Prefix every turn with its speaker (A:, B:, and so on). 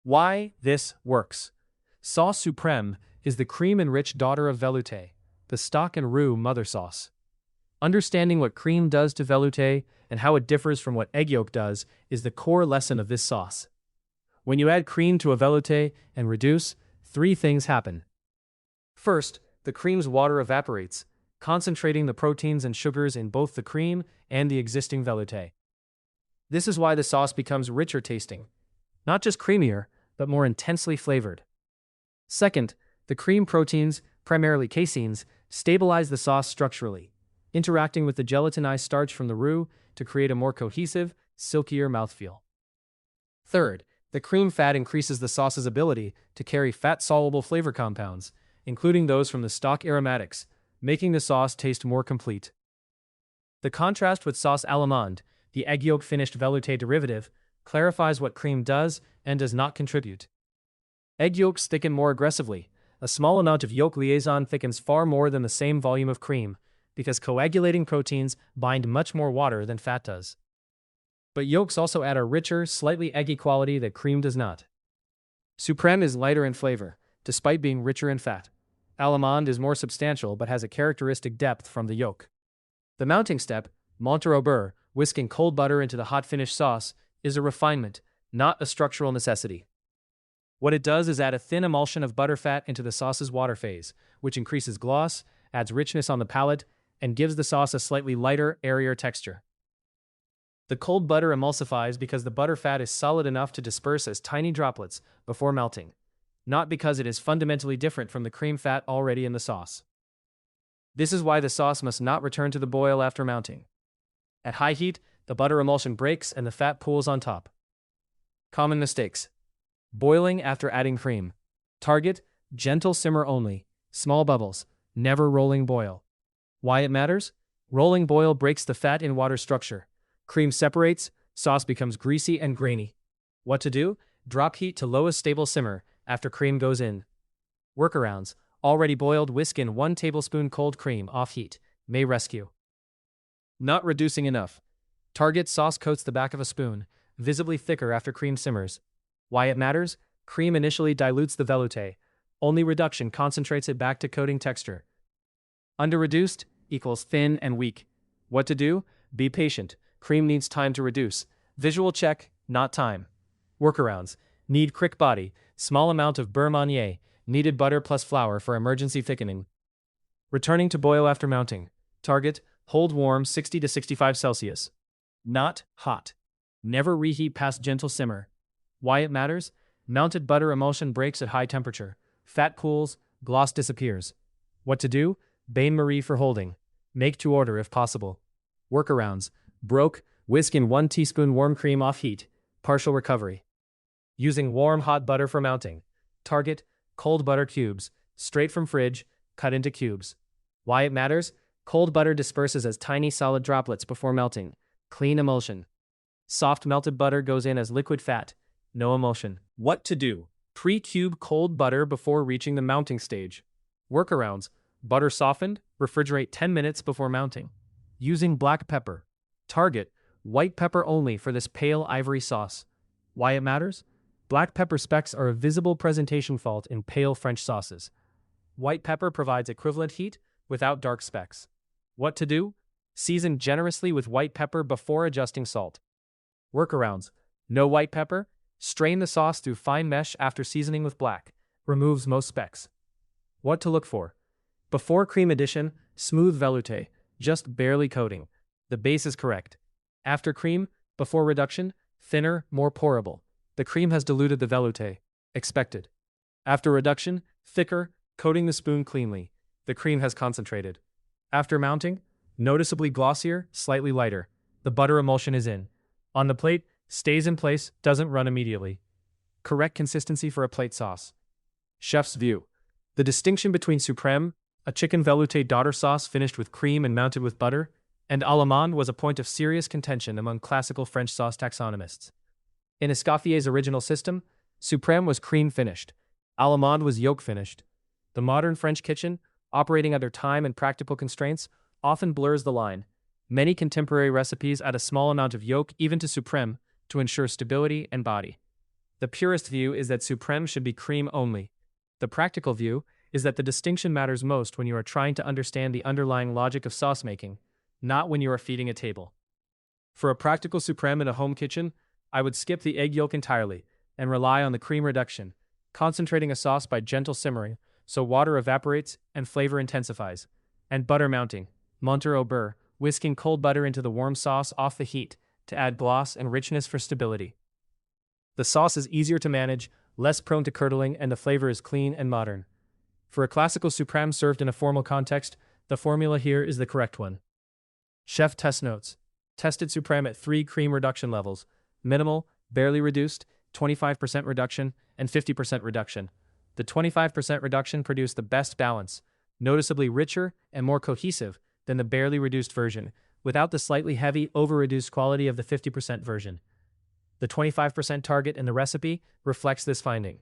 A: Why this works. Sauce Suprême is the cream-enriched daughter of velouté, the stock and roux mother sauce. Understanding what cream does to velouté and how it differs from what egg yolk does is the core lesson of this sauce. When you add cream to a velouté and reduce, three things happen. First, the cream's water evaporates, concentrating the proteins and sugars in both the cream and the existing velouté. This is why the sauce becomes richer tasting. Not just creamier, but more intensely flavored. Second, the cream proteins, primarily caseins, stabilize the sauce structurally, interacting with the gelatinized starch from the roux to create a more cohesive, silkier mouthfeel. Third, the cream fat increases the sauce's ability to carry fat-soluble flavor compounds, including those from the stock aromatics, making the sauce taste more complete. The contrast with sauce allemande, the egg yolk finished velouté derivative, clarifies what cream does and does not contribute. Egg yolks thicken more aggressively. A small amount of yolk liaison thickens far more than the same volume of cream, because coagulating proteins bind much more water than fat does. But yolks also add a richer, slightly eggy quality that cream does not. Suprême is lighter in flavor, despite being richer in fat. Allemande is more substantial but has a characteristic depth from the yolk. The mounting step, monter au beurre, whisking cold butter into the hot finished sauce, is a refinement, not a structural necessity. What it does is add a thin emulsion of butter fat into the sauce's water phase, which increases gloss, adds richness on the palate, and gives the sauce a slightly lighter, airier texture. The cold butter emulsifies because the butter fat is solid enough to disperse as tiny droplets before melting, not because it is fundamentally different from the cream fat already in the sauce. This is why the sauce must not return to the boil after mounting. At high heat, the butter emulsion breaks and the fat pools on top. Common mistakes. Boiling after adding cream. Target, gentle simmer only, small bubbles, never rolling boil. Why it matters? Rolling boil breaks the fat in water structure. Cream separates, sauce becomes greasy and grainy. What to do? Drop heat to lowest stable simmer after cream goes in. Workarounds. Already boiled, whisk in 1 tablespoon cold cream off heat. May rescue. Not reducing enough. Target, sauce coats the back of a spoon, visibly thicker after cream simmers. Why it matters? Cream initially dilutes the velouté. Only reduction concentrates it back to coating texture. Under-reduced equals thin and weak. What to do? Be patient. Cream needs time to reduce. Visual check, not time. Workarounds. Need crick body, small amount of beurre Meunier, kneaded butter plus flour for emergency thickening. Returning to boil after mounting. Target, hold warm 60 to 65 Celsius. Not hot. Never reheat past gentle simmer. Why it matters? Mounted butter emulsion breaks at high temperature. Fat cools, gloss disappears. What to do? Bain-marie for holding. Make to order if possible. Workarounds. Broke, whisk in 1 teaspoon warm cream off heat. Partial recovery. Using warm hot butter for mounting. Target, cold butter cubes, straight from fridge, cut into cubes. Why it matters? Cold butter disperses as tiny solid droplets before melting. Clean emulsion. Soft melted butter goes in as liquid fat. No emulsion. What to do? Pre-cube cold butter before reaching the mounting stage. Workarounds. Butter softened, refrigerate 10 minutes before mounting. Using black pepper. Target, white pepper only for this pale ivory sauce. Why it matters? Black pepper specks are a visible presentation fault in pale French sauces. White pepper provides equivalent heat without dark specks. What to do? Season generously with white pepper before adjusting salt. Workarounds. No white pepper? Strain the sauce through fine mesh after seasoning with black. Removes most specks. What to look for? Before cream addition, smooth velouté, just barely coating. The base is correct. After cream, before reduction, thinner, more pourable. The cream has diluted the velouté. Expected. After reduction, thicker, coating the spoon cleanly. The cream has concentrated. After mounting, noticeably glossier, slightly lighter. The butter emulsion is in. On the plate, stays in place, doesn't run immediately. Correct consistency for a plate sauce. Chef's view. The distinction between Suprême, a chicken velouté daughter sauce finished with cream and mounted with butter, and allemande was a point of serious contention among classical French sauce taxonomists. In Escoffier's original system, Suprême was cream-finished. Allemande was yolk-finished. The modern French kitchen, operating under time and practical constraints, often blurs the line. Many contemporary recipes add a small amount of yolk even to Suprême to ensure stability and body. The purist view is that Suprême should be cream only. The practical view is that the distinction matters most when you are trying to understand the underlying logic of sauce making, not when you are feeding a table. For a practical Suprême in a home kitchen, I would skip the egg yolk entirely and rely on the cream reduction, concentrating a sauce by gentle simmering so water evaporates and flavor intensifies, and butter mounting, monter au beurre, whisking cold butter into the warm sauce off the heat to add gloss and richness for stability. The sauce is easier to manage, less prone to curdling, and the flavor is clean and modern. For a classical Suprême served in a formal context, the formula here is the correct one. Chef test notes. Tested Suprême at 3 cream reduction levels: minimal, barely reduced, 25% reduction, and 50% reduction. The 25% reduction produced the best balance, noticeably richer and more cohesive than the barely reduced version, without the slightly heavy, over-reduced quality of the 50% version. The 25% target in the recipe reflects this finding.